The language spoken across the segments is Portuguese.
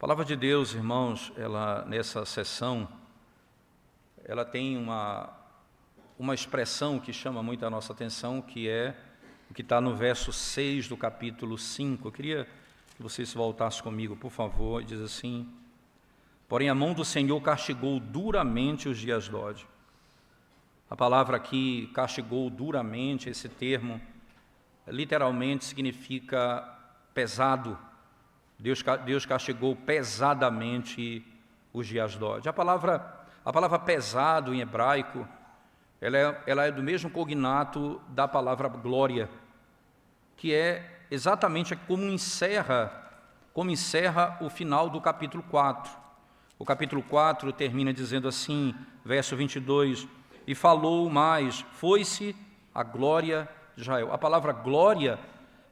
palavra de Deus, irmãos, ela nessa sessão, ela tem uma expressão que chama muito a nossa atenção, que é o que está no verso 6 do capítulo 5. Eu queria que vocês voltassem comigo, por favor. Diz assim: porém a mão do Senhor castigou duramente os de Asdod. A palavra aqui, castigou duramente, esse termo, literalmente significa pesado. Deus castigou pesadamente os de Asdod. A palavra pesado em hebraico, ela é do mesmo cognato da palavra glória, que é exatamente como encerra o final do capítulo 4. O capítulo 4 termina dizendo assim, verso 22, e falou mais, foi-se a glória de Israel. A palavra glória,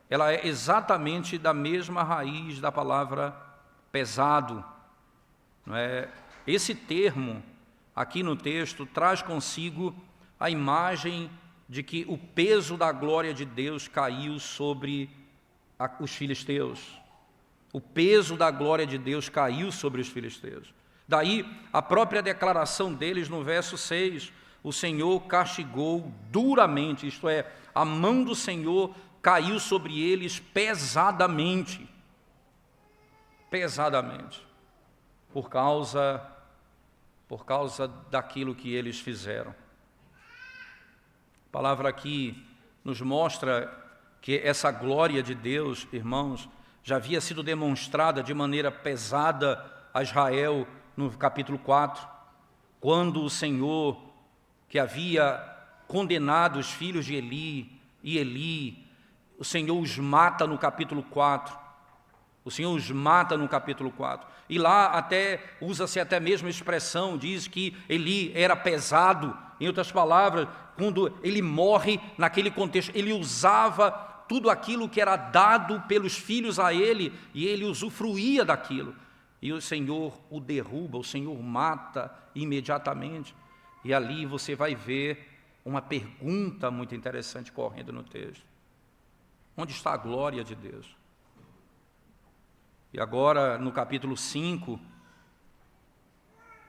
ela é exatamente da mesma raiz da palavra pesado. Não é? Esse termo, aqui no texto, traz consigo a imagem de que o peso da glória de Deus caiu sobre os filisteus. O peso da glória de Deus caiu sobre os filisteus. Daí a própria declaração deles no verso 6, o Senhor castigou duramente, isto é, a mão do Senhor caiu sobre eles pesadamente, por causa daquilo que eles fizeram. A palavra aqui nos mostra que essa glória de Deus, irmãos, já havia sido demonstrada de maneira pesada a Israel no capítulo 4, quando o Senhor, que havia condenado os filhos de Eli, o Senhor os mata no capítulo 4. O Senhor os mata no capítulo 4. E lá usa-se até mesmo a expressão, diz que Eli era pesado. Em outras palavras, quando ele morre naquele contexto, ele usava tudo aquilo que era dado pelos filhos a ele, e ele usufruía daquilo. E o Senhor o derruba, o Senhor mata imediatamente. E ali você vai ver uma pergunta muito interessante correndo no texto. Onde está a glória de Deus? E agora, no capítulo 5,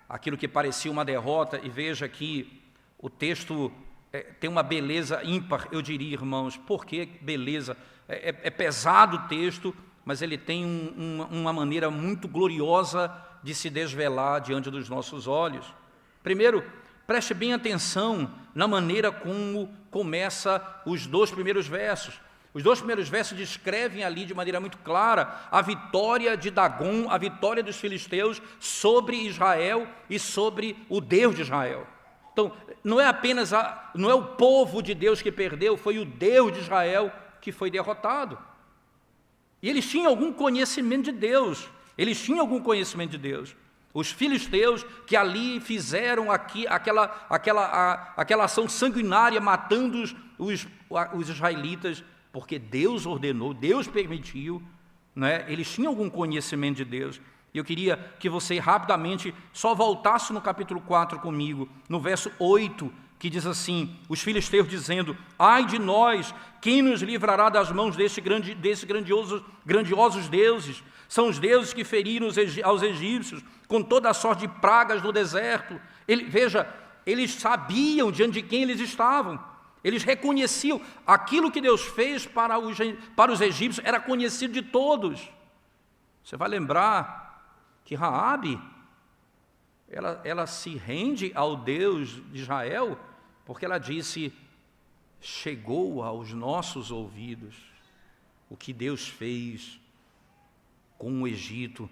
aquilo que parecia uma derrota, e veja que o texto tem uma beleza ímpar, eu diria, irmãos. Por que beleza? É pesado o texto, mas ele tem uma maneira muito gloriosa de se desvelar diante dos nossos olhos. Primeiro, preste bem atenção na maneira como começa os 2 primeiros versos. Os 2 primeiros versos descrevem ali de maneira muito clara a vitória de Dagom, a vitória dos filisteus sobre Israel e sobre o Deus de Israel. Então, não é o povo de Deus que perdeu, foi o Deus de Israel que foi derrotado. E eles tinham algum conhecimento de Deus, Os filisteus que ali fizeram aquela ação sanguinária, matando os israelitas, porque Deus ordenou, Deus permitiu, né? Eles tinham algum conhecimento de Deus. E eu queria que você rapidamente só voltasse no capítulo 4 comigo, no verso 8, que diz assim, os filisteus dizendo, ai de nós, quem nos livrará das mãos desses grandiosos deuses? São os deuses que feriram aos egípcios com toda a sorte de pragas no deserto. Veja, eles sabiam diante de quem eles estavam. Eles reconheciam aquilo que Deus fez para os egípcios, era conhecido de todos. Você vai lembrar que Raabe, ela se rende ao Deus de Israel, porque ela disse, chegou aos nossos ouvidos o que Deus fez com o Egito,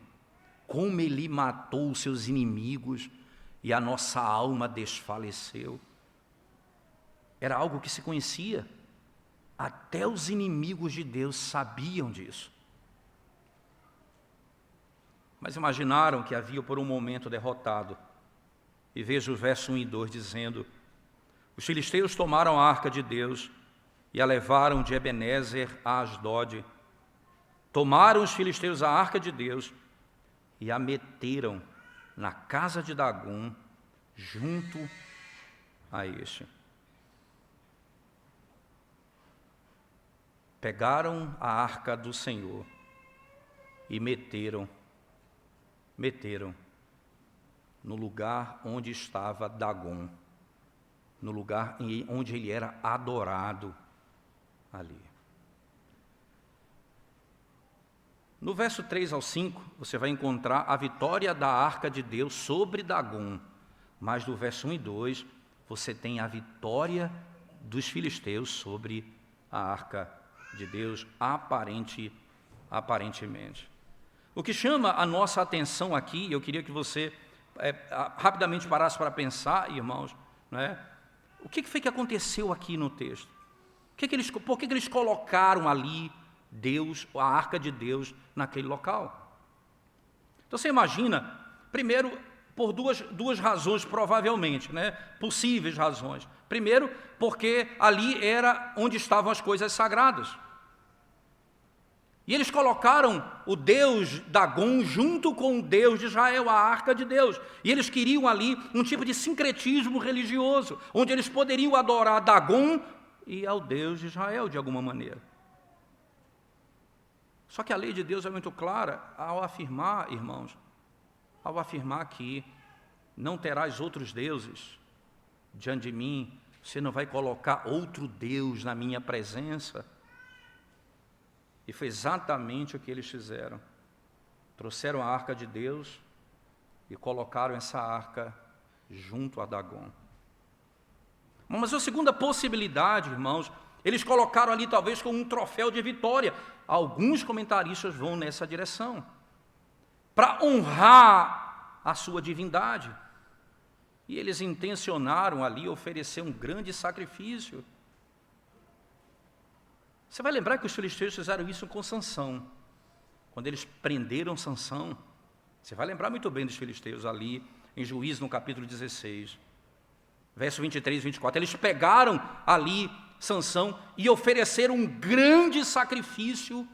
como ele matou os seus inimigos e a nossa alma desfaleceu. Era algo que se conhecia. Até os inimigos de Deus sabiam disso. Mas imaginaram que havia por um momento derrotado. E veja o verso 1 e 2 dizendo, os filisteus tomaram a arca de Deus e a levaram de Ebenezer a Asdod. Tomaram os filisteus a arca de Deus e a meteram na casa de Dagom, junto a este. Pegaram a arca do Senhor e meteram meteram no lugar onde estava Dagon, no lugar onde ele era adorado ali. No verso 3 ao 5, você vai encontrar a vitória da arca de Deus sobre Dagon, mas do verso 1 e 2, você tem a vitória dos filisteus sobre a arca de Deus, aparentemente. O que chama a nossa atenção aqui, eu queria que você rapidamente parasse para pensar, irmãos, né? O que foi que aconteceu aqui no texto? Por que eles colocaram ali Deus, a arca de Deus, naquele local? Então você imagina, primeiro, por duas razões, provavelmente, né? Possíveis razões. Primeiro, porque ali era onde estavam as coisas sagradas. E eles colocaram o Deus Dagon junto com o Deus de Israel, a arca de Deus. E eles queriam ali um tipo de sincretismo religioso, onde eles poderiam adorar Dagon e ao Deus de Israel, de alguma maneira. Só que a lei de Deus é muito clara ao afirmar, irmãos, que não terás outros deuses diante de mim, você não vai colocar outro Deus na minha presença. E foi exatamente o que eles fizeram. Trouxeram a arca de Deus e colocaram essa arca junto a Dagon. Mas a segunda possibilidade, irmãos, eles colocaram ali talvez como um troféu de vitória. Alguns comentaristas vão nessa direção, para honrar a sua divindade. E eles intencionaram ali oferecer um grande sacrifício. Você vai lembrar que os filisteus fizeram isso com Sansão, quando eles prenderam Sansão. Você vai lembrar muito bem dos filisteus ali, em Juízes, no capítulo 16, verso 23 e 24. Eles pegaram ali Sansão e ofereceram um grande sacrifício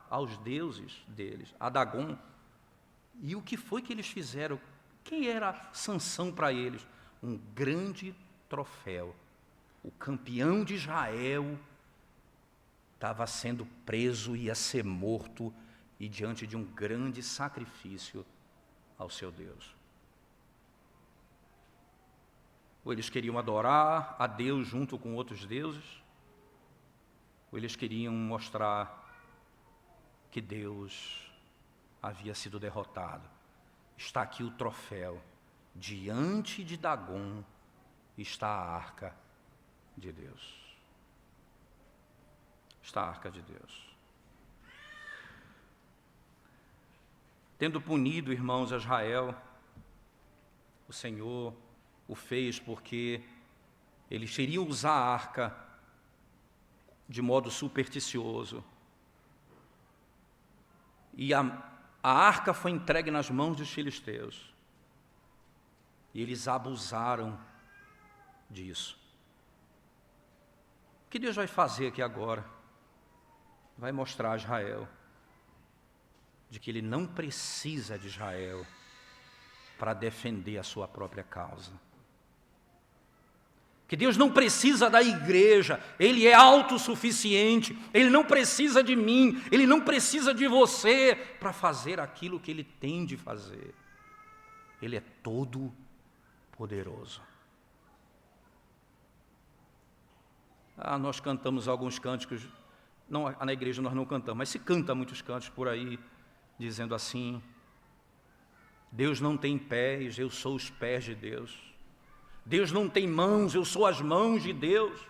aos deuses deles, a Dagon. E o que foi que eles fizeram? Quem era Sansão para eles? Um grande troféu. O campeão de Israel estava sendo preso, ia ser morto, e diante de um grande sacrifício ao seu Deus. Ou eles queriam adorar a Deus junto com outros deuses, ou eles queriam mostrar que Deus havia sido derrotado. Está aqui o troféu, diante de Dagon está a arca de Deus. Está a arca de Deus. Tendo punido, irmãos, Israel, o Senhor o fez porque eles queriam usar a arca de modo supersticioso. E a arca foi entregue nas mãos dos filisteus. E eles abusaram disso. O que Deus vai fazer aqui agora? Vai mostrar a Israel de que ele não precisa de Israel para defender a sua própria causa. Que Deus não precisa da igreja, Ele é autossuficiente, Ele não precisa de mim, Ele não precisa de você para fazer aquilo que Ele tem de fazer. Ele é todo poderoso. Nós cantamos alguns cânticos, não, na igreja nós não cantamos, mas se canta muitos cânticos por aí, dizendo assim: Deus não tem pés, eu sou os pés de Deus. Deus não tem mãos, eu sou as mãos de Deus.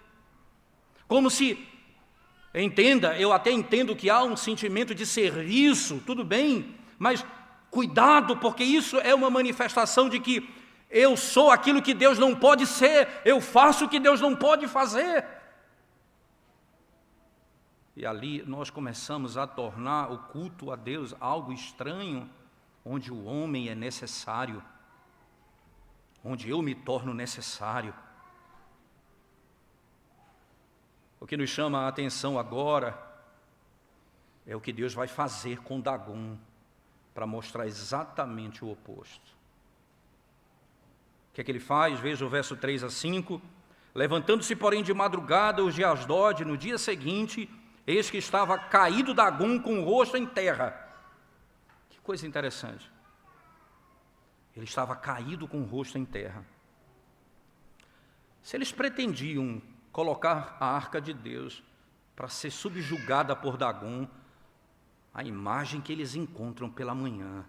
Como se, entenda, eu até entendo que há um sentimento de serviço, tudo bem, mas cuidado, porque isso é uma manifestação de que eu sou aquilo que Deus não pode ser, eu faço o que Deus não pode fazer. E ali nós começamos a tornar o culto a Deus algo estranho, onde o homem é necessário, onde eu me torno necessário. O que nos chama a atenção agora é o que Deus vai fazer com Dagon, para mostrar exatamente o oposto. O que é que ele faz? Veja o verso 3 a 5. Levantando-se, porém, de madrugada os de Asdod, no dia seguinte, eis que estava caído Dagon com o rosto em terra. coisa interessante. Ele estava caído com o rosto em terra. Se eles pretendiam colocar a arca de Deus para ser subjugada por Dagom, a imagem que eles encontram pela manhã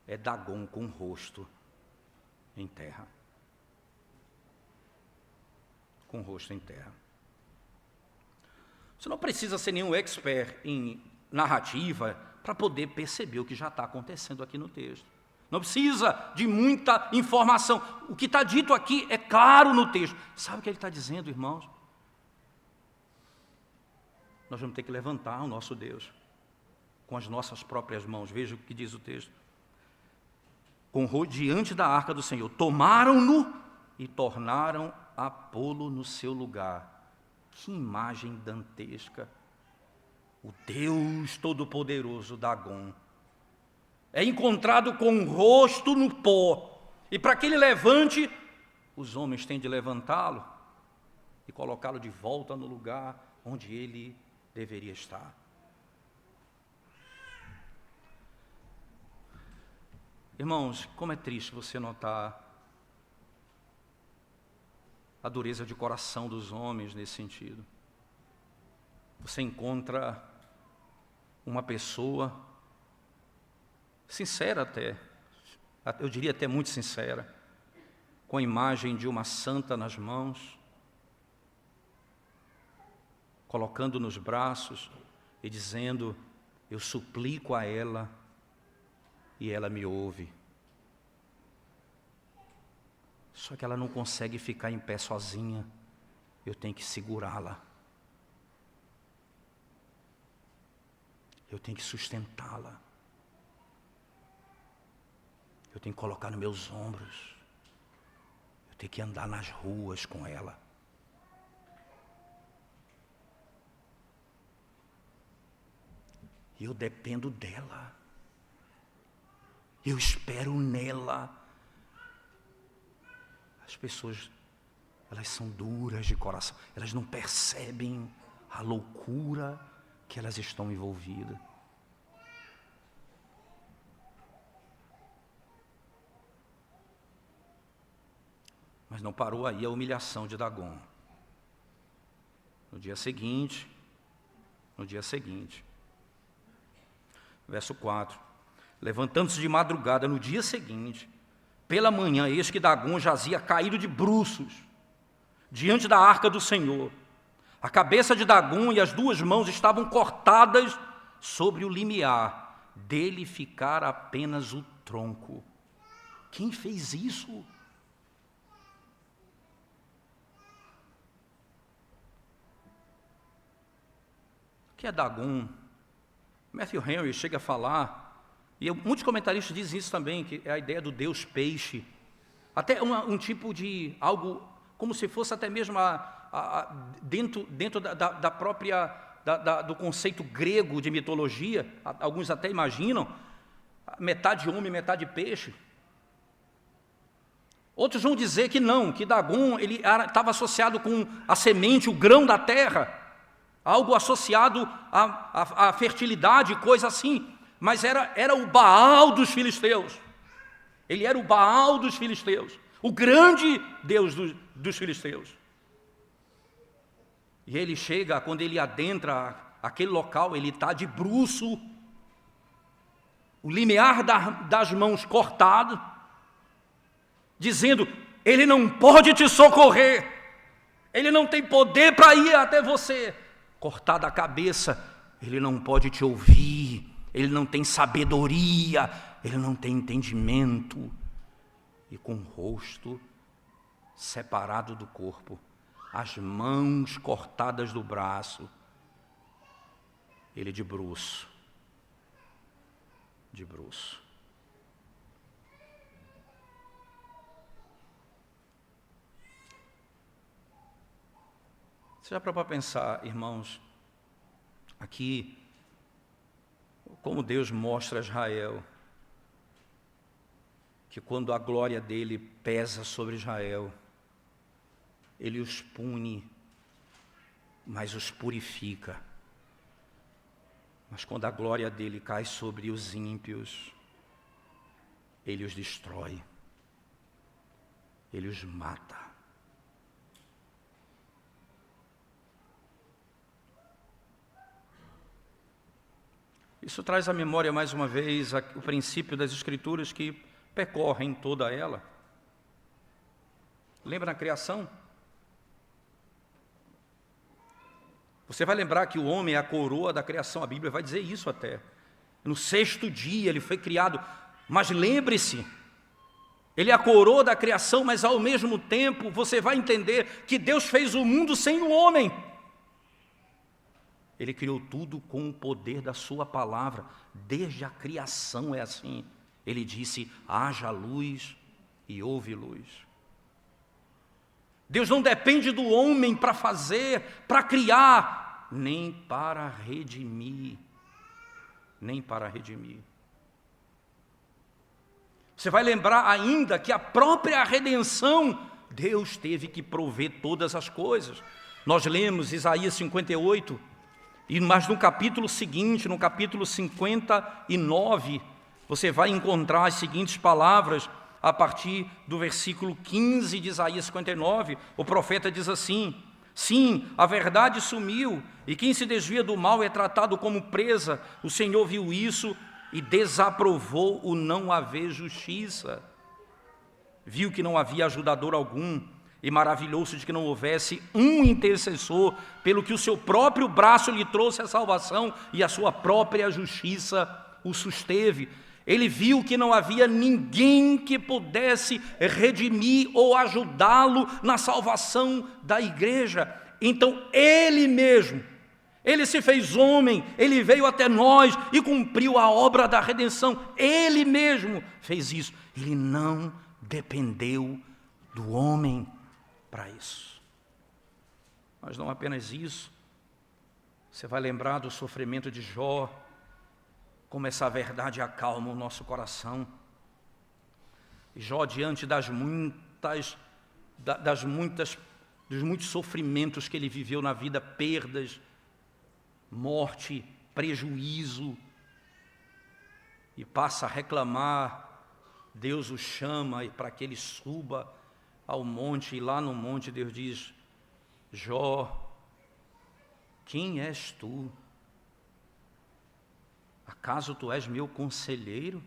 é Dagom com o rosto em terra. Com o rosto em terra. Você não precisa ser nenhum expert em narrativa para poder perceber o que já está acontecendo aqui no texto. Não precisa de muita informação. O que está dito aqui é claro no texto. Sabe o que ele está dizendo, irmãos? Nós vamos ter que levantar o nosso Deus com as nossas próprias mãos. Veja o que diz o texto. Diante da arca do Senhor, tomaram-no e tornaram a pô-lo no seu lugar. Que imagem dantesca! O Deus Todo-Poderoso, Dagom, é encontrado com o rosto no pó. E para que ele levante, os homens têm de levantá-lo e colocá-lo de volta no lugar onde ele deveria estar. Irmãos, como é triste você notar a dureza de coração dos homens nesse sentido. Você encontra uma pessoa sincera até, eu diria até muito sincera, com a imagem de uma santa nas mãos, colocando nos braços e dizendo: eu suplico a ela e ela me ouve. Só que ela não consegue ficar em pé sozinha, eu tenho que segurá-la. Eu tenho que sustentá-la. Eu tenho que colocar nos meus ombros. Eu tenho que andar nas ruas com ela. E eu dependo dela. Eu espero nela. As pessoas, elas são duras de coração. Elas não percebem a loucura que elas estão envolvidas. Mas não parou aí a humilhação de Dagom. No dia seguinte, verso 4, levantando-se de madrugada no dia seguinte, pela manhã, eis que Dagom jazia caído de bruços, diante da arca do Senhor. A cabeça de Dagom e as duas mãos estavam cortadas sobre o limiar, dele ficara apenas o tronco. Quem fez isso? O que é Dagom? Matthew Henry chega a falar, e muitos comentaristas dizem isso também, que é a ideia do Deus peixe. Até um tipo de algo, como se fosse até mesmo dentro da própria, do conceito grego de mitologia, alguns até imaginam, metade homem, metade peixe. Outros vão dizer que não, que Dagom ele estava associado com a semente, o grão da terra, algo associado à fertilidade, coisa assim. Mas era o Baal dos filisteus. Ele era o Baal dos filisteus, o grande Deus dos filisteus. E ele chega, quando ele adentra aquele local, ele está de bruço, o limiar das mãos cortado, dizendo: ele não pode te socorrer, ele não tem poder para ir até você. Cortada a cabeça, ele não pode te ouvir, ele não tem sabedoria, ele não tem entendimento. E com o rosto separado do corpo, as mãos cortadas do braço, ele de bruço. Você já parou para pensar, irmãos, aqui, como Deus mostra a Israel, que quando a glória dele pesa sobre Israel, ele os pune, mas os purifica. Mas quando a glória dele cai sobre os ímpios, ele os destrói, ele os mata. Isso traz à memória mais uma vez o princípio das Escrituras que percorrem toda ela. Lembra na criação? Você vai lembrar que o homem é a coroa da criação, a Bíblia vai dizer isso até. No 6º dia ele foi criado, mas lembre-se, ele é a coroa da criação, mas ao mesmo tempo você vai entender que Deus fez o mundo sem o homem. Ele criou tudo com o poder da sua palavra, desde a criação é assim. Ele disse, haja luz e houve luz. Deus não depende do homem para fazer, para criar, nem para redimir. Nem para redimir. Você vai lembrar ainda que a própria redenção, Deus teve que prover todas as coisas. Nós lemos Isaías 58, mas no capítulo seguinte, no capítulo 59, você vai encontrar as seguintes palavras. A partir do versículo 15 de Isaías 59, o profeta diz assim, sim, a verdade sumiu, e quem se desvia do mal é tratado como presa. O Senhor viu isso e desaprovou o não haver justiça. Viu que não havia ajudador algum, e maravilhou-se de que não houvesse um intercessor, pelo que o seu próprio braço lhe trouxe a salvação, e a sua própria justiça o susteve. Ele viu que não havia ninguém que pudesse redimir ou ajudá-lo na salvação da igreja. Então ele mesmo, ele se fez homem, ele veio até nós e cumpriu a obra da redenção. Ele mesmo fez isso. Ele não dependeu do homem para isso. Mas não apenas isso. Você vai lembrar do sofrimento de Jó, como essa verdade acalma o nosso coração. Jó, diante dos muitos sofrimentos que ele viveu na vida, perdas, morte, prejuízo, e passa a reclamar, Deus o chama para que ele suba ao monte, e lá no monte Deus diz, Jó, quem és tu? Acaso tu és meu conselheiro?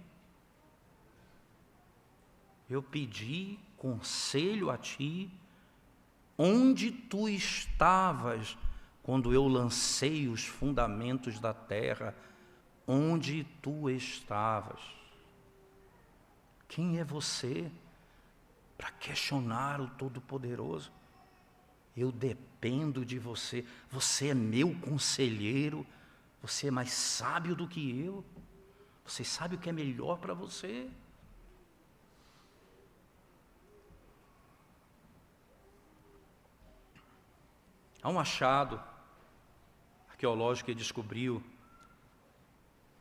Eu pedi conselho a ti, onde tu estavas quando eu lancei os fundamentos da terra? Onde tu estavas? Quem é você para questionar o Todo-Poderoso? Eu dependo de você, você é meu conselheiro. Você é mais sábio do que eu. Você sabe o que é melhor para você. Há um achado arqueológico que descobriu,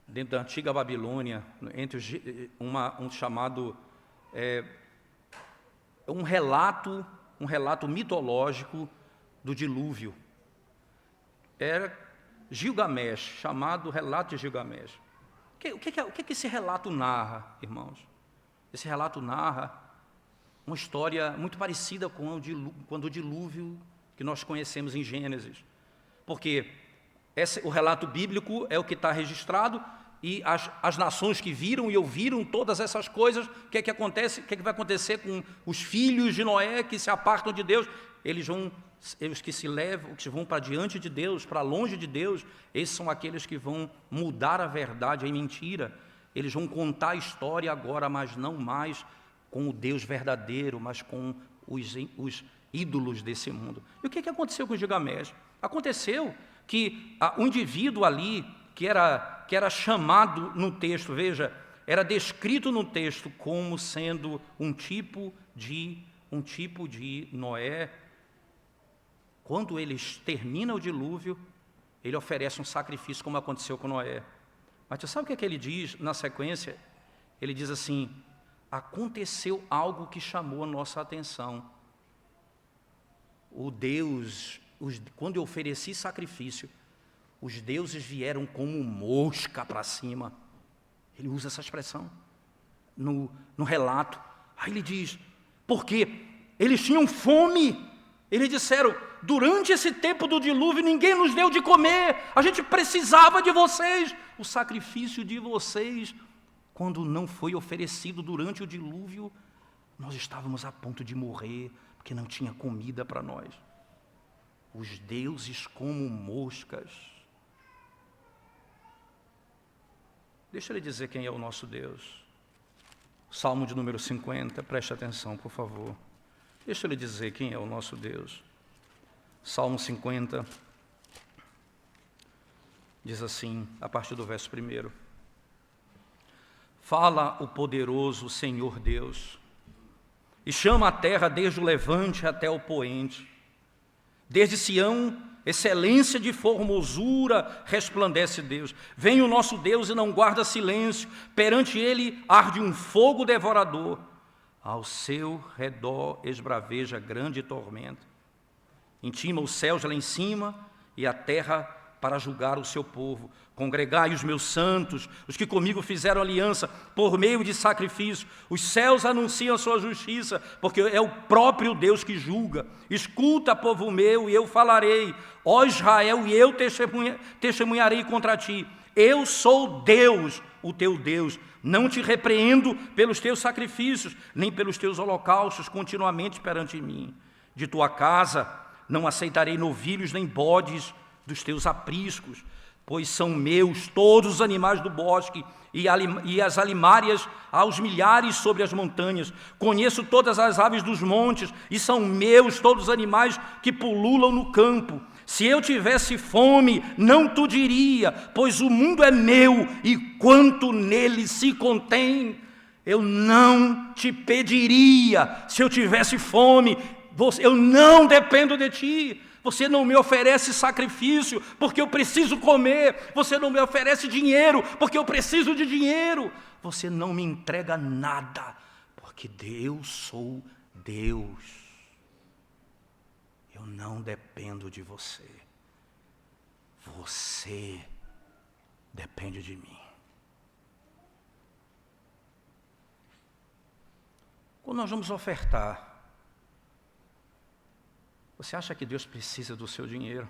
dentro da antiga Babilônia, entre um chamado, um relato mitológico do dilúvio. Era Gilgamesh, chamado Relato de Gilgamesh. O que esse relato narra, irmãos? Esse relato narra uma história muito parecida com o dilúvio que nós conhecemos em Gênesis. Porque o relato bíblico é o que está registrado, e as nações que viram e ouviram todas essas coisas, o que acontece? O que vai acontecer com os filhos de Noé que se apartam de Deus? Eles que se levam, que vão para diante de Deus, para longe de Deus, esses são aqueles que vão mudar a verdade em mentira. Eles vão contar a história agora, mas não mais com o Deus verdadeiro, mas com os ídolos desse mundo. E o que aconteceu com Gilgamesh? Aconteceu que um indivíduo ali, que era chamado no texto, veja, era descrito no texto como sendo um tipo de Noé. Quando ele termina o dilúvio, ele oferece um sacrifício, como aconteceu com Noé. Mas você sabe o que ele diz na sequência? Ele diz assim, aconteceu algo que chamou a nossa atenção. Quando eu ofereci sacrifício, os deuses vieram como mosca para cima. Ele usa essa expressão no relato. Aí ele diz, porque eles tinham fome. Eles disseram, durante esse tempo do dilúvio, ninguém nos deu de comer. A gente precisava de vocês. O sacrifício de vocês, quando não foi oferecido durante o dilúvio, nós estávamos a ponto de morrer, porque não tinha comida para nós. Os deuses como moscas. Deixa ele dizer quem é o nosso Deus. Salmo de número 50, preste atenção, por favor. Deixa ele dizer quem é o nosso Deus. Salmo 50, diz assim, a partir do verso 1. Fala o poderoso Senhor Deus, e chama a terra desde o levante até o poente. Desde Sião, excelência de formosura, resplandece Deus. Vem o nosso Deus e não guarda silêncio, perante ele arde um fogo devorador. Ao seu redor esbraveja grande tormenta. Intima os céus lá em cima e a terra para julgar o seu povo. Congregai os meus santos, os que comigo fizeram aliança, por meio de sacrifício. Os céus anunciam a sua justiça, porque é o próprio Deus que julga. Escuta, povo meu, e eu falarei. Ó Israel, e eu testemunharei contra ti. Eu sou Deus, o teu Deus. Não te repreendo pelos teus sacrifícios, nem pelos teus holocaustos continuamente perante mim. De tua casa não aceitarei novilhos nem bodes dos teus apriscos, pois são meus todos os animais do bosque e as alimárias aos milhares sobre as montanhas. Conheço todas as aves dos montes e são meus todos os animais que pululam no campo. Se eu tivesse fome, não tu diria, pois o mundo é meu e quanto nele se contém. Eu não te pediria, se eu tivesse fome, eu não dependo de ti. Você não me oferece sacrifício, porque eu preciso comer. Você não me oferece dinheiro, porque eu preciso de dinheiro. Você não me entrega nada, porque eu sou Deus. Eu não dependo de você. Você depende de mim. Quando nós vamos ofertar, você acha que Deus precisa do seu dinheiro?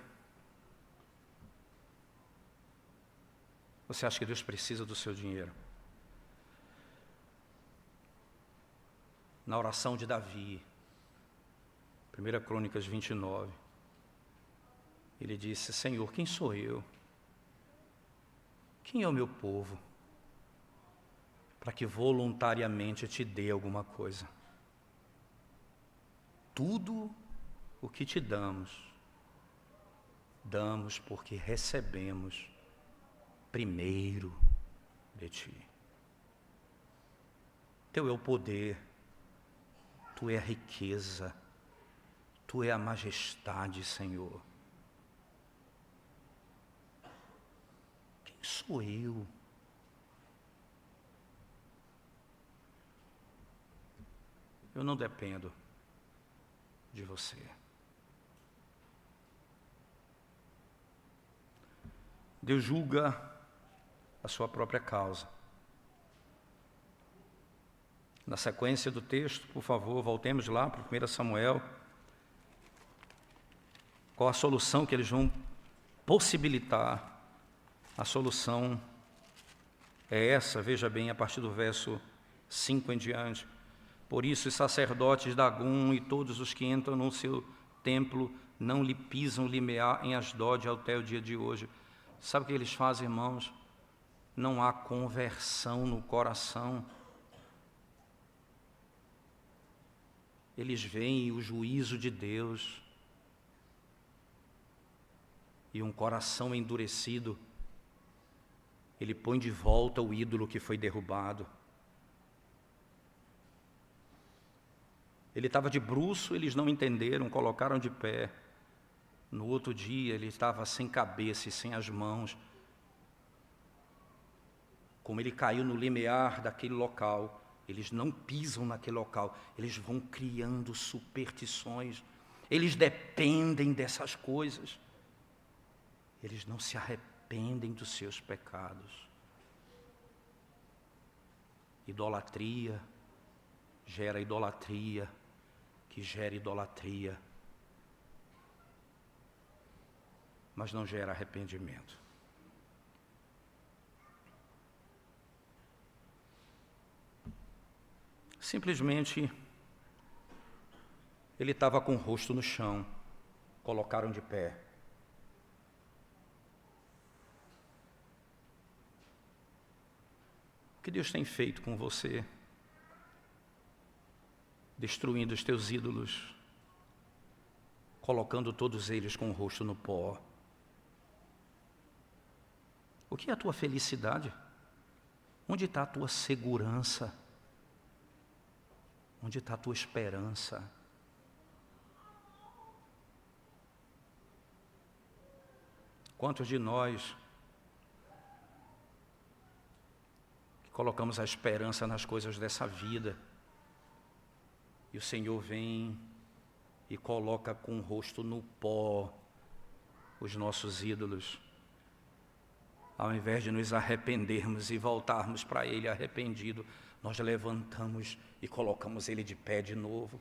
Você acha que Deus precisa do seu dinheiro? Na oração de Davi, 1 Crônicas 29, ele disse, Senhor, quem sou eu? Quem é o meu povo? Para que voluntariamente te dê alguma coisa. Tudo o que te damos, damos porque recebemos primeiro de ti. Teu é o poder, tu é a riqueza, tu é a majestade, Senhor. Quem sou eu? Eu não dependo de você. Deus julga a sua própria causa. Na sequência do texto, por favor, voltemos lá para 1 Samuel. Qual a solução que eles vão possibilitar? A solução é essa, veja bem, a partir do verso 5 em diante. Por isso, os sacerdotes de Dagom e todos os que entram no seu templo não lhe pisam limiar em Asdod até o dia de hoje. Sabe o que eles fazem, irmãos? Não há conversão no coração. Eles veem o juízo de Deus e um coração endurecido, ele põe de volta o ídolo que foi derrubado. Ele estava de bruço, eles não entenderam, colocaram de pé. No outro dia, ele estava sem cabeça e sem as mãos. Como ele caiu no limiar daquele local, eles não pisam naquele local, eles vão criando superstições. Eles dependem dessas coisas. eles não se arrependem dos seus pecados. Idolatria gera idolatria, que gera idolatria, mas não gera arrependimento. Simplesmente, ele estava com o rosto no chão, colocaram de pé. O que Deus tem feito com você? Destruindo os teus ídolos, colocando todos eles com o rosto no pó. O que é a tua felicidade? Onde está a tua segurança? Onde está a tua esperança? Quantos de nós que colocamos a esperança nas coisas dessa vida, e o Senhor vem e coloca com o rosto no pó os nossos ídolos, ao invés de nos arrependermos e voltarmos para Ele arrependido, nós levantamos e colocamos Ele de pé de novo.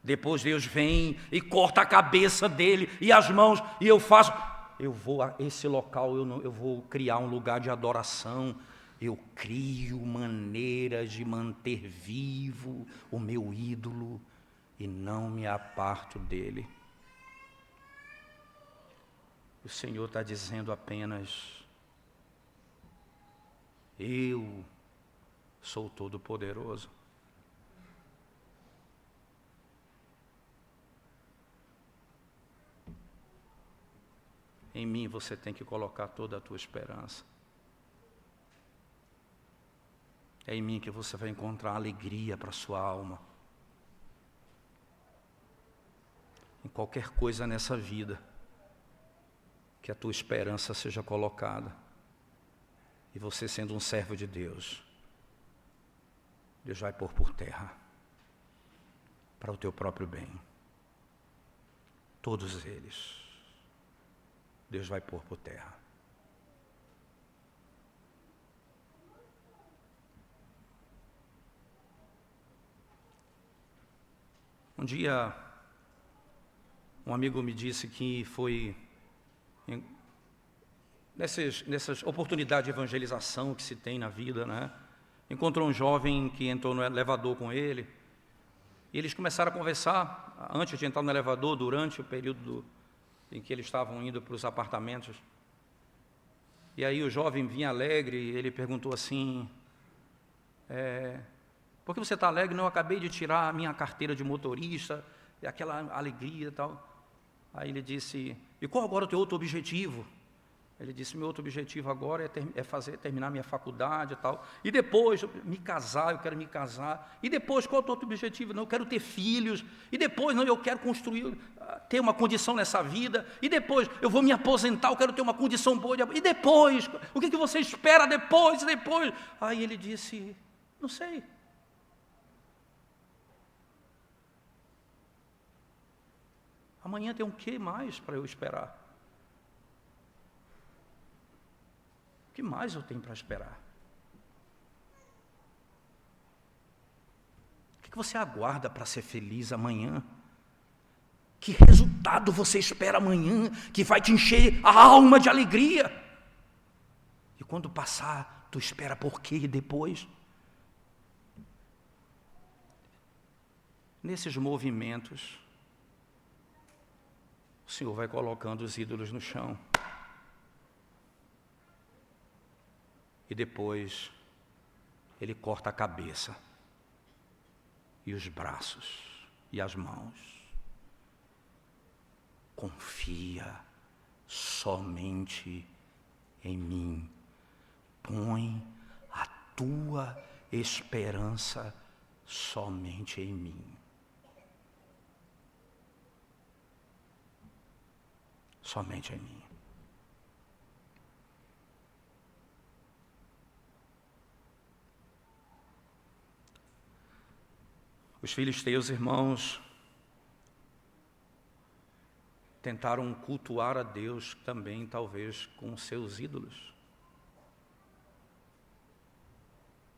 Depois Deus vem e corta a cabeça dele e as mãos, e eu vou a esse local, eu vou criar um lugar de adoração. Eu crio maneiras de manter vivo o meu ídolo e não me aparto dele. O Senhor está dizendo apenas: eu sou todo-poderoso. Em mim você tem que colocar toda a tua esperança. É em mim que você vai encontrar alegria para a sua alma. Em qualquer coisa nessa vida, que a tua esperança seja colocada. E você sendo um servo de Deus, Deus vai pôr por terra, para o teu próprio bem. Todos eles, Deus vai pôr por terra. Um dia, um amigo me disse que foi nessas oportunidades de evangelização que se tem na vida, né? Encontrou um jovem que entrou no elevador com ele, e eles começaram a conversar, antes de entrar no elevador, durante o período em que eles estavam indo para os apartamentos. E aí o jovem vinha alegre, ele perguntou assim: por que você está alegre? Não, eu acabei de tirar a minha carteira de motorista, e aquela alegria e tal. Aí ele disse: e qual agora o teu outro objetivo? Ele disse: meu outro objetivo agora é terminar minha faculdade e tal. E depois, me casar, eu quero me casar. E depois, qual é o teu outro objetivo? Não, eu quero ter filhos. E depois, não, eu quero construir, ter uma condição nessa vida. E depois, eu vou me aposentar, eu quero ter uma condição boa. E depois, o que você espera depois? Aí ele disse: não sei. Amanhã tem um que mais para eu esperar? O que mais eu tenho para esperar? O que você aguarda para ser feliz amanhã? Que resultado você espera amanhã que vai te encher a alma de alegria? E quando passar, tu espera por quê depois? Nesses movimentos, o Senhor vai colocando os ídolos no chão. E depois, Ele corta a cabeça, e os braços, e as mãos. Confia somente em mim. Põe a tua esperança somente em mim. Somente em mim. Os filisteus, irmãos, tentaram cultuar a Deus também, talvez, com seus ídolos.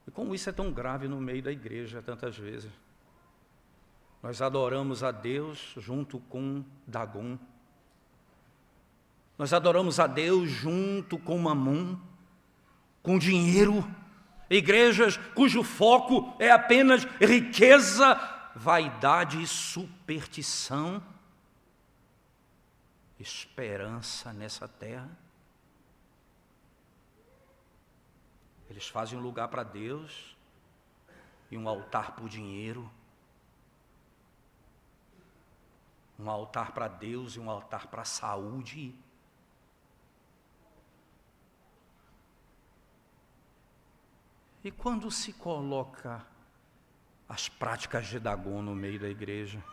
E como isso é tão grave no meio da igreja, tantas vezes. Nós adoramos a Deus junto com Dagon. Nós adoramos a Deus junto com Mamon, com dinheiro. Igrejas cujo foco é apenas riqueza, vaidade e superstição. Esperança nessa terra. Eles fazem um lugar para Deus e um altar para o dinheiro. Um altar para Deus e um altar para a saúde. E quando se coloca as práticas de Dagon no meio da igreja,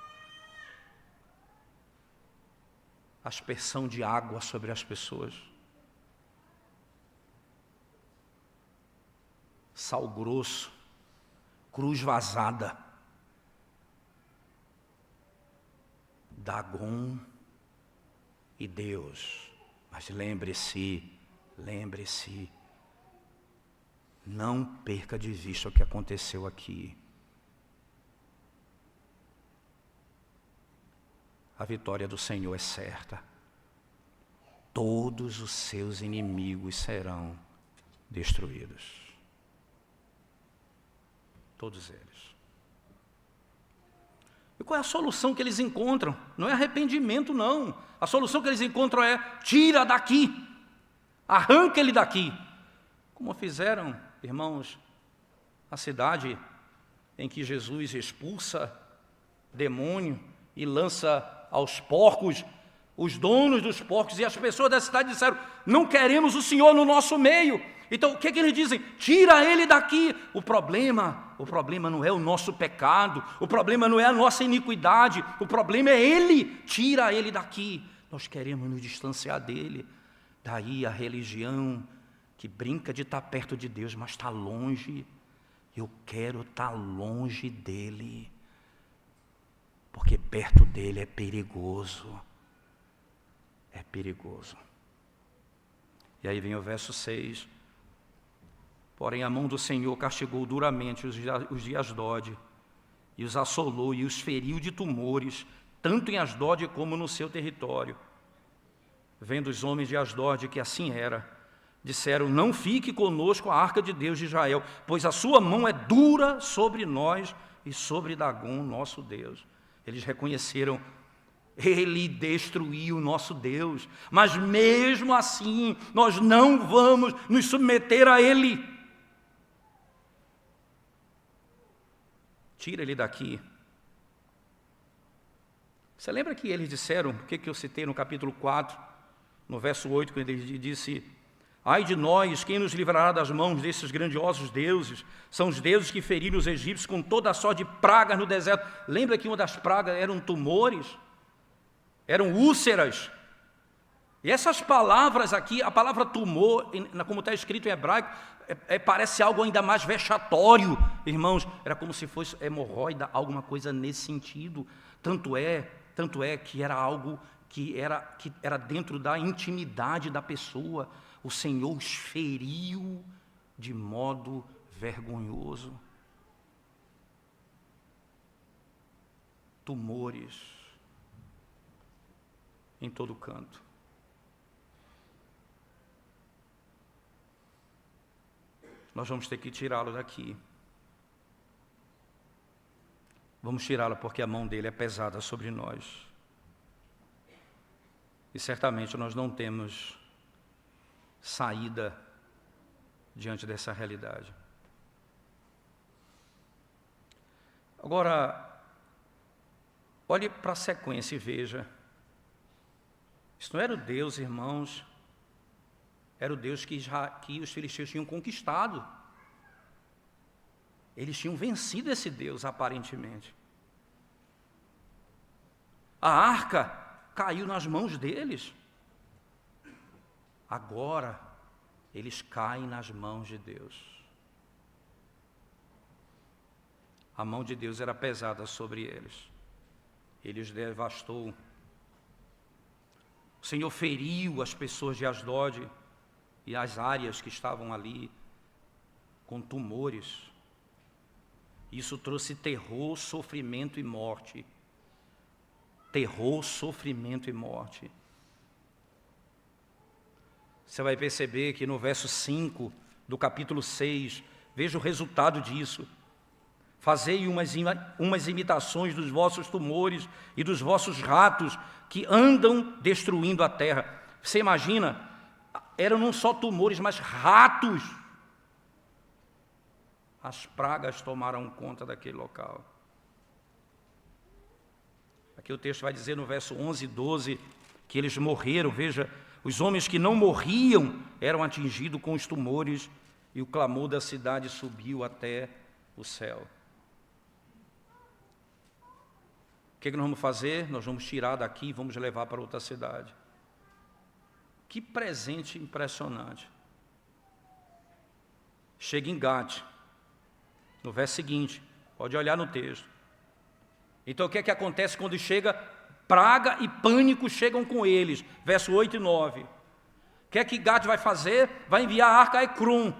aspersão de água sobre as pessoas, sal grosso, cruz vazada, Dagon e Deus. Mas lembre-se, não perca de vista o que aconteceu aqui. A vitória do Senhor é certa. Todos os seus inimigos serão destruídos. Todos eles. E qual é a solução que eles encontram? Não é arrependimento, não. A solução que eles encontram é: tira daqui, arranca ele daqui. Como fizeram, irmãos, a cidade em que Jesus expulsa demônio e lança aos porcos, os donos dos porcos e as pessoas da cidade disseram: não queremos o Senhor no nosso meio. Então o que eles dizem? Tira ele daqui. O problema não é o nosso pecado, o problema não é a nossa iniquidade, o problema é ele. Tira ele daqui. Nós queremos nos distanciar dele. Daí a religião que brinca de estar perto de Deus, mas está longe. Eu quero estar longe dele, porque perto dele é perigoso. É perigoso. E aí vem o verso 6. Porém a mão do Senhor castigou duramente os de Asdode, e os assolou e os feriu de tumores, tanto em Asdode como no seu território. Vendo os homens de Asdode que assim era, disseram: não fique conosco a arca de Deus de Israel, pois a sua mão é dura sobre nós e sobre Dagon, nosso Deus. Eles reconheceram: ele destruiu o nosso Deus, mas mesmo assim nós não vamos nos submeter a ele. Tira ele daqui. Você lembra que eles disseram, o que eu citei no capítulo 4, no verso 8, quando ele disse: ai de nós, quem nos livrará das mãos desses grandiosos deuses? São os deuses que feriram os egípcios com toda a sorte de pragas no deserto. Lembra que uma das pragas eram tumores? Eram úlceras. E essas palavras aqui, a palavra tumor, como está escrito em hebraico, parece algo ainda mais vexatório, irmãos. Era como se fosse hemorroida, alguma coisa nesse sentido. Tanto é que era algo que era dentro da intimidade da pessoa. O Senhor os feriu de modo vergonhoso. Tumores em todo canto. Nós vamos ter que tirá-lo daqui. Vamos tirá-lo porque a mão dele é pesada sobre nós. E certamente nós não temos saída diante dessa realidade. Agora, olhe para a sequência e veja. Isso não era o Deus, irmãos, era o Deus que os filisteus tinham conquistado. Eles tinham vencido esse Deus, aparentemente. A arca caiu nas mãos deles. Agora, eles caem nas mãos de Deus. A mão de Deus era pesada sobre eles. Ele os devastou. O Senhor feriu as pessoas de Asdod e as áreas que estavam ali com tumores. Isso trouxe terror, sofrimento e morte. Terror, sofrimento e morte. Você vai perceber que no verso 5 do capítulo 6, veja o resultado disso. Fazei umas imitações dos vossos tumores e dos vossos ratos que andam destruindo a terra. Você imagina, eram não só tumores, mas ratos. As pragas tomaram conta daquele local. Aqui o texto vai dizer no verso 11 e 12 que eles morreram. Veja, os homens que não morriam eram atingidos com os tumores e o clamor da cidade subiu até o céu. O que nós vamos fazer? Nós vamos tirar daqui e vamos levar para outra cidade. Que presente impressionante. Chega em Gate, no verso seguinte, pode olhar no texto. Então o que é que acontece quando chega? Praga e pânico chegam com eles, verso 8 e 9. O que é que Gade vai fazer? Vai enviar a arca a Ecrom.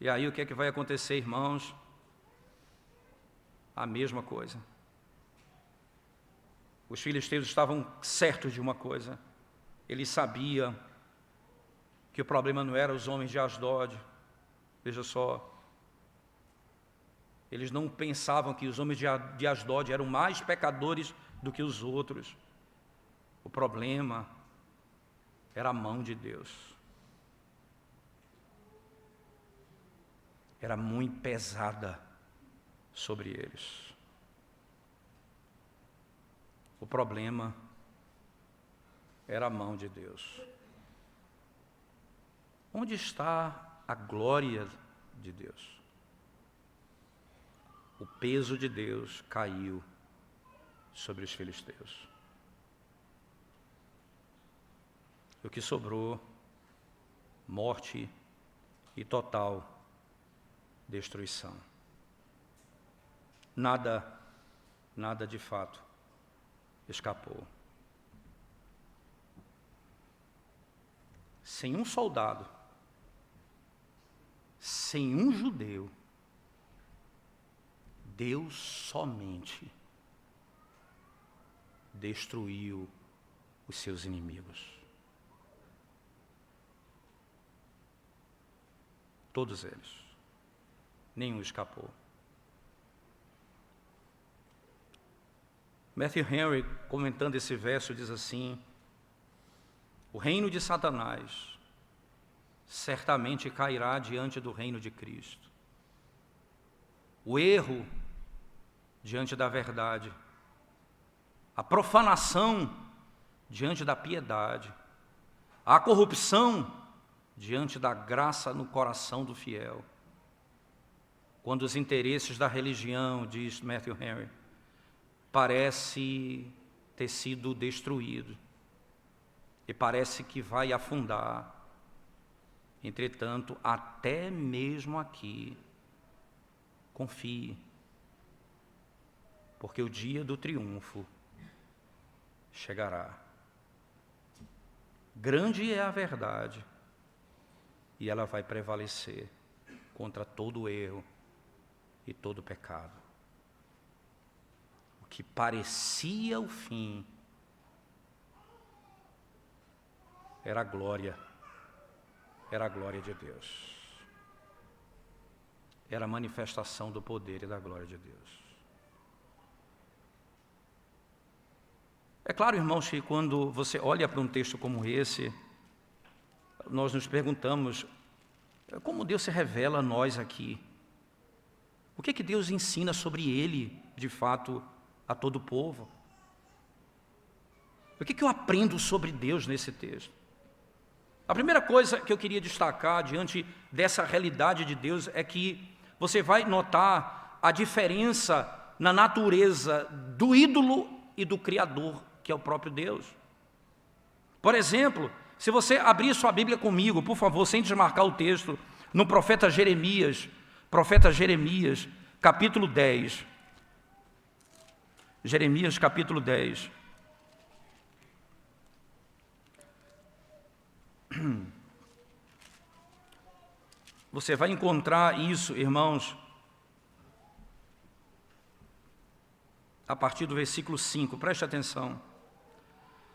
E aí o que é que vai acontecer, irmãos? A mesma coisa. Os filisteus estavam certos de uma coisa. Eles sabiam que o problema não era os homens de Asdod. Veja só. Eles não pensavam que os homens de Asdod eram mais pecadores do que os outros. O problema era a mão de Deus. Era muito pesada sobre eles. O problema era a mão de Deus. Onde está a glória de Deus? O peso de Deus caiu sobre os filisteus. O que sobrou? Morte e total destruição. Nada de fato escapou. Sem um soldado, sem um judeu, Deus somente destruiu os seus inimigos. Todos eles. Nenhum escapou. Matthew Henry, comentando esse verso, diz assim: o reino de Satanás certamente cairá diante do reino de Cristo. O erro diante da verdade, a profanação diante da piedade, a corrupção diante da graça no coração do fiel. Quando os interesses da religião, diz Matthew Henry, parece ter sido destruído e parece que vai afundar. Entretanto, até mesmo aqui, confie, porque o dia do triunfo chegará. Grande é a verdade e ela vai prevalecer contra todo erro e todo pecado. O que parecia o fim era a glória de Deus. Era a manifestação do poder e da glória de Deus. É claro, irmãos, que quando você olha para um texto como esse, nós nos perguntamos, como Deus se revela a nós aqui? O que Deus ensina sobre Ele, de fato, a todo o povo? O que eu aprendo sobre Deus nesse texto? A primeira coisa que eu queria destacar diante dessa realidade de Deus é que você vai notar a diferença na natureza do ídolo e do Criador, que é o próprio Deus. Por exemplo, se você abrir sua Bíblia comigo, por favor, sem desmarcar o texto, no profeta Jeremias, capítulo 10. Jeremias, capítulo 10. Você vai encontrar isso, irmãos, a partir do versículo 5, preste atenção.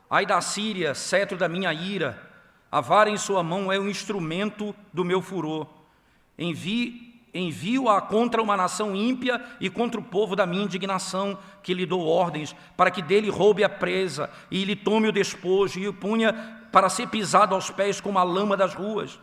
Ai da Síria, cetro da minha ira, a vara em sua mão é um instrumento do meu furor. Envio-a contra uma nação ímpia e contra o povo da minha indignação, que lhe dou ordens, para que dele roube a presa e lhe tome o despojo e o punha para ser pisado aos pés como a lama das ruas.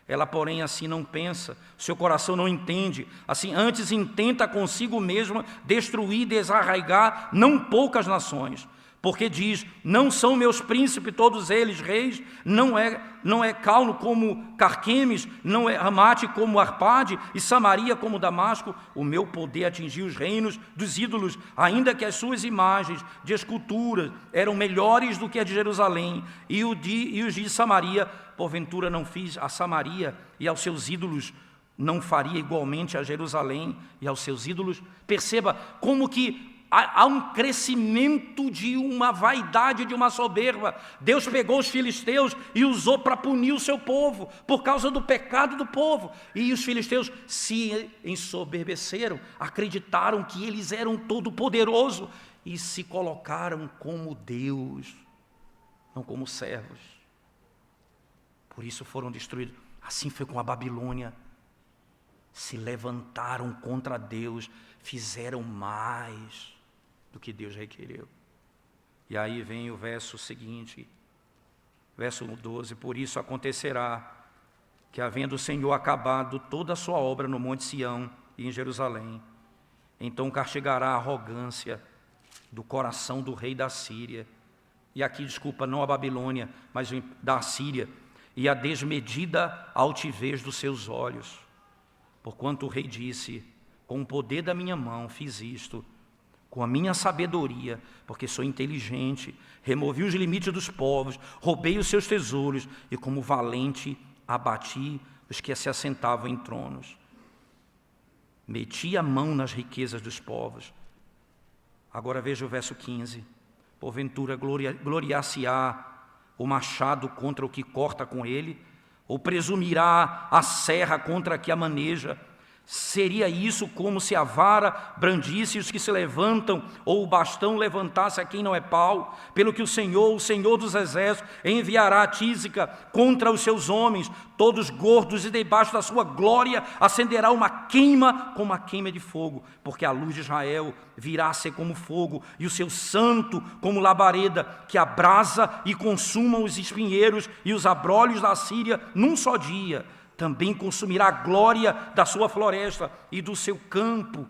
Ela, porém, assim não pensa, seu coração não entende, assim antes intenta consigo mesma destruir e desarraigar não poucas nações. Porque diz, não são meus príncipes todos eles reis, não é Calno como Carquemes, não é Ramate como Arpade, e Samaria como Damasco. O meu poder atingiu os reinos dos ídolos, ainda que as suas imagens de esculturas eram melhores do que a de Jerusalém, e os de Samaria, porventura não fiz a Samaria e aos seus ídolos, não faria igualmente a Jerusalém e aos seus ídolos? Perceba como que há um crescimento de uma vaidade, de uma soberba. Deus pegou os filisteus e usou para punir o seu povo, por causa do pecado do povo. E os filisteus se ensoberbeceram, acreditaram que eles eram todo-poderosos e se colocaram como Deus, não como servos. Por isso foram destruídos. Assim foi com a Babilônia. Se levantaram contra Deus, fizeram mais do que Deus requereu. E aí vem o verso seguinte, verso 12: por isso acontecerá que, havendo o Senhor acabado toda a sua obra no monte Sião e em Jerusalém, então castigará a arrogância do coração do rei da Síria, e aqui, desculpa, não a Babilônia, mas da Síria, e a desmedida altivez dos seus olhos. Porquanto o rei disse, com o poder da minha mão fiz isto, com a minha sabedoria, porque sou inteligente, removi os limites dos povos, roubei os seus tesouros, e como valente abati os que se assentavam em tronos. Meti a mão nas riquezas dos povos. Agora veja o verso 15. Porventura gloriar-se-á o machado contra o que corta com ele, ou presumirá a serra contra a que a maneja? Seria isso como se a vara brandisse os que se levantam, ou o bastão levantasse a quem não é pau? Pelo que o Senhor dos exércitos, enviará a tísica contra os seus homens, todos gordos, e debaixo da sua glória acenderá uma queima como a queima de fogo, porque a luz de Israel virá a ser como fogo, e o seu santo como labareda, que abrasa e consuma os espinheiros e os abrolhos da Síria num só dia. Também consumirá a glória da sua floresta e do seu campo,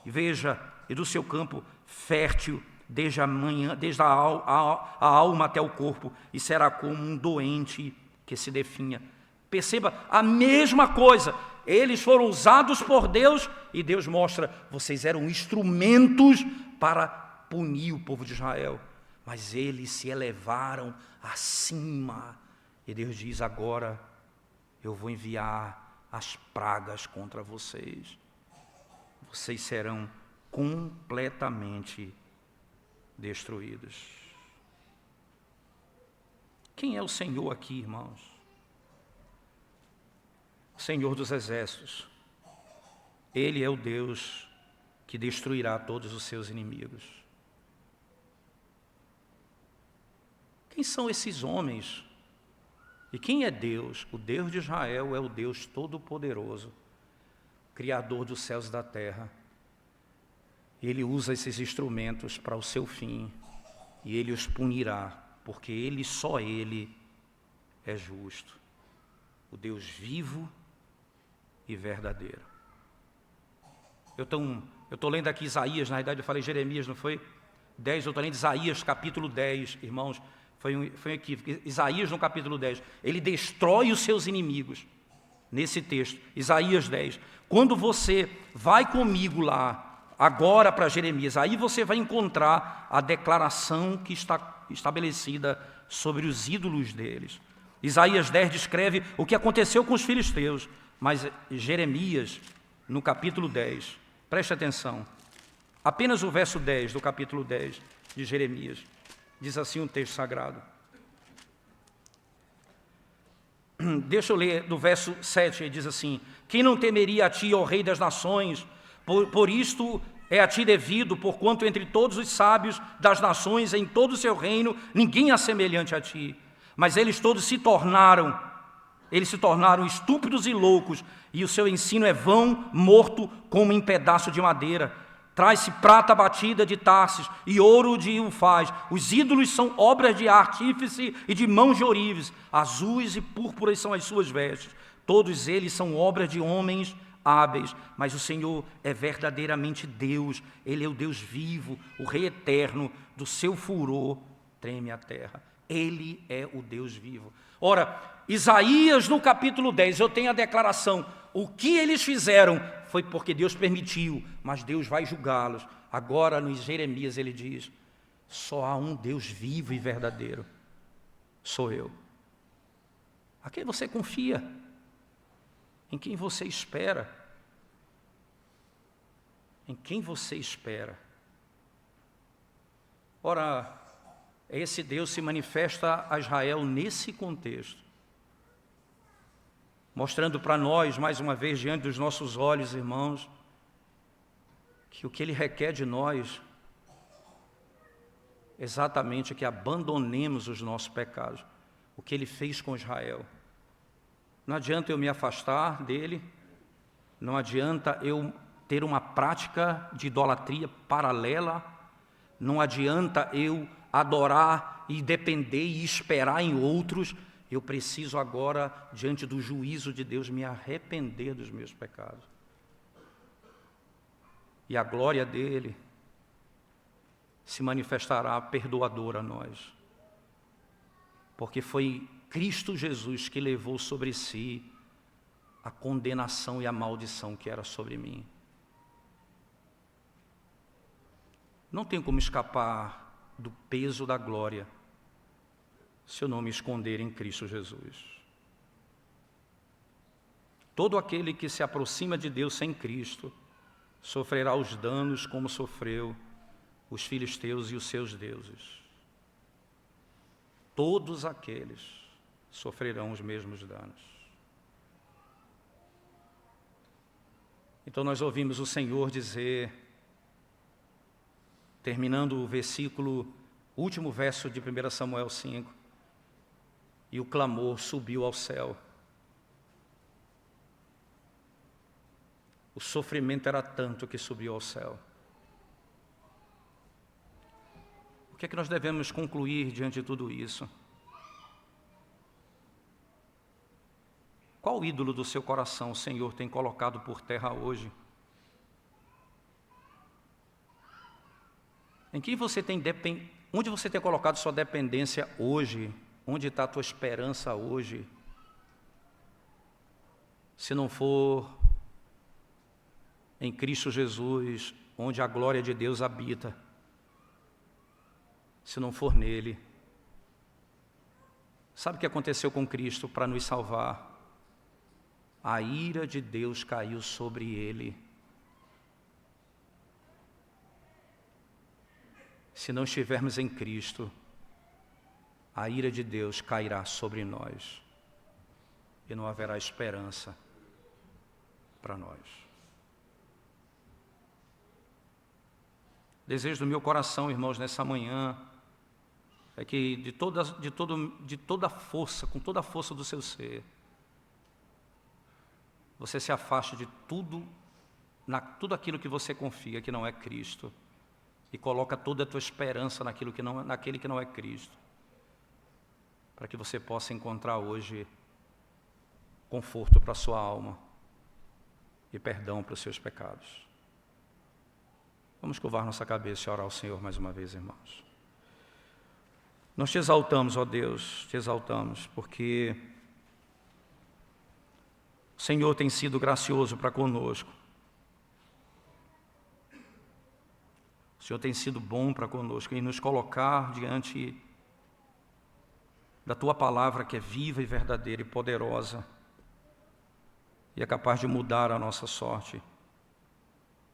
e veja, e do seu campo fértil, desde a manhã, desde a alma até o corpo, e será como um doente que se definha. Perceba, a mesma coisa, eles foram usados por Deus, e Deus mostra, vocês eram instrumentos para punir o povo de Israel, mas eles se elevaram acima, e Deus diz, agora eu vou enviar as pragas contra vocês. Vocês serão completamente destruídos. Quem é o Senhor aqui, irmãos? O Senhor dos exércitos. Ele é o Deus que destruirá todos os seus inimigos. Quem são esses homens? E quem é Deus? O Deus de Israel é o Deus Todo-Poderoso, Criador dos céus e da terra. Ele usa esses instrumentos para o seu fim, e Ele os punirá, porque só Ele é justo, o Deus vivo e verdadeiro. Eu estou lendo aqui Isaías, na verdade eu falei Jeremias, não foi? 10, eu estou lendo Isaías capítulo 10, irmãos. Foi um equívoco. Isaías no capítulo 10, ele destrói os seus inimigos. Nesse texto, Isaías 10. Quando você vai comigo lá, agora para Jeremias, aí você vai encontrar a declaração que está estabelecida sobre os ídolos deles. Isaías 10 descreve o que aconteceu com os filisteus, mas Jeremias, no capítulo 10, preste atenção, apenas o verso 10 do capítulo 10 de Jeremias. Diz assim um texto sagrado: deixa eu ler do verso 7, ele diz assim: quem não temeria a ti, ó Rei das nações? Por isto é a ti devido, porquanto entre todos os sábios das nações, em todo o seu reino, ninguém é semelhante a ti. Mas eles todos se tornaram estúpidos e loucos, e o seu ensino é vão, morto como em pedaço de madeira. Traz-se prata batida de Tarsis e ouro de Ufaz. Os ídolos são obras de artífice e de mãos de ourives. Azuis e púrpuras são as suas vestes. Todos eles são obras de homens hábeis. Mas o Senhor é verdadeiramente Deus. Ele é o Deus vivo, o Rei eterno. Do seu furor treme a terra. Ele é o Deus vivo. Ora, Isaías no capítulo 10, eu tenho a declaração: o que eles fizeram foi porque Deus permitiu, mas Deus vai julgá-los. Agora no Jeremias ele diz: só há um Deus vivo e verdadeiro, sou eu. A quem você confia? Em quem você espera? Em quem você espera? Ora, esse Deus se manifesta a Israel nesse contexto, mostrando para nós, mais uma vez, diante dos nossos olhos, irmãos, que o que Ele requer de nós é exatamente que abandonemos os nossos pecados, o que Ele fez com Israel. Não adianta eu me afastar dEle, não adianta eu ter uma prática de idolatria paralela, não adianta eu adorar e depender e esperar em outros. Eu preciso agora, diante do juízo de Deus, me arrepender dos meus pecados. E a glória dele se manifestará perdoadora a nós. Porque foi Cristo Jesus que levou sobre si a condenação e a maldição que era sobre mim. Não tem como escapar do peso da glória se eu não me esconder em Cristo Jesus. Todo aquele que se aproxima de Deus sem Cristo sofrerá os danos como sofreu os filisteus e os seus deuses. Todos aqueles sofrerão os mesmos danos. Então nós ouvimos o Senhor dizer, terminando o versículo, último verso de 1 Samuel 5, e o clamor subiu ao céu. O sofrimento era tanto que subiu ao céu. O que é que nós devemos concluir diante de tudo isso? Qual ídolo do seu coração o Senhor tem colocado por terra hoje? Em quem você tem onde você tem colocado sua dependência hoje? Onde está a tua esperança hoje? Se não for em Cristo Jesus, onde a glória de Deus habita, se não for nele. Sabe o que aconteceu com Cristo para nos salvar? A ira de Deus caiu sobre ele. Se não estivermos em Cristo, a ira de Deus cairá sobre nós e não haverá esperança para nós. Desejo do meu coração, irmãos, nessa manhã, é que de toda a força, com toda a força do seu ser, você se afaste de tudo aquilo que você confia que não é Cristo e coloca toda a tua esperança naquele que não é Cristo, para que você possa encontrar hoje conforto para a sua alma e perdão para os seus pecados. Vamos curvar nossa cabeça e orar ao Senhor mais uma vez, irmãos. Nós te exaltamos, ó Deus, te exaltamos, porque o Senhor tem sido gracioso para conosco. O Senhor tem sido bom para conosco em nos colocar diante da Tua palavra que é viva e verdadeira e poderosa e é capaz de mudar a nossa sorte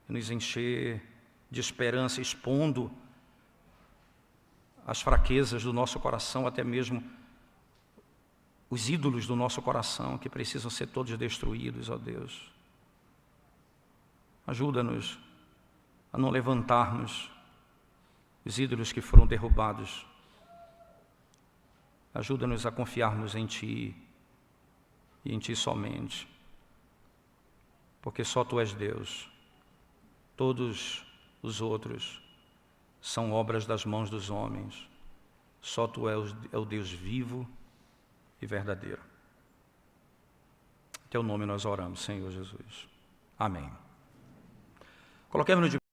e nos encher de esperança, expondo as fraquezas do nosso coração, até mesmo os ídolos do nosso coração, que precisam ser todos destruídos, ó Deus. Ajuda-nos a não levantarmos os ídolos que foram derrubados. Ajuda-nos a confiarmos em Ti e em Ti somente, porque só Tu és Deus. Todos os outros são obras das mãos dos homens. Só Tu és o Deus vivo e verdadeiro. Em Teu nome nós oramos, Senhor Jesus. Amém. Coloquemos-nos de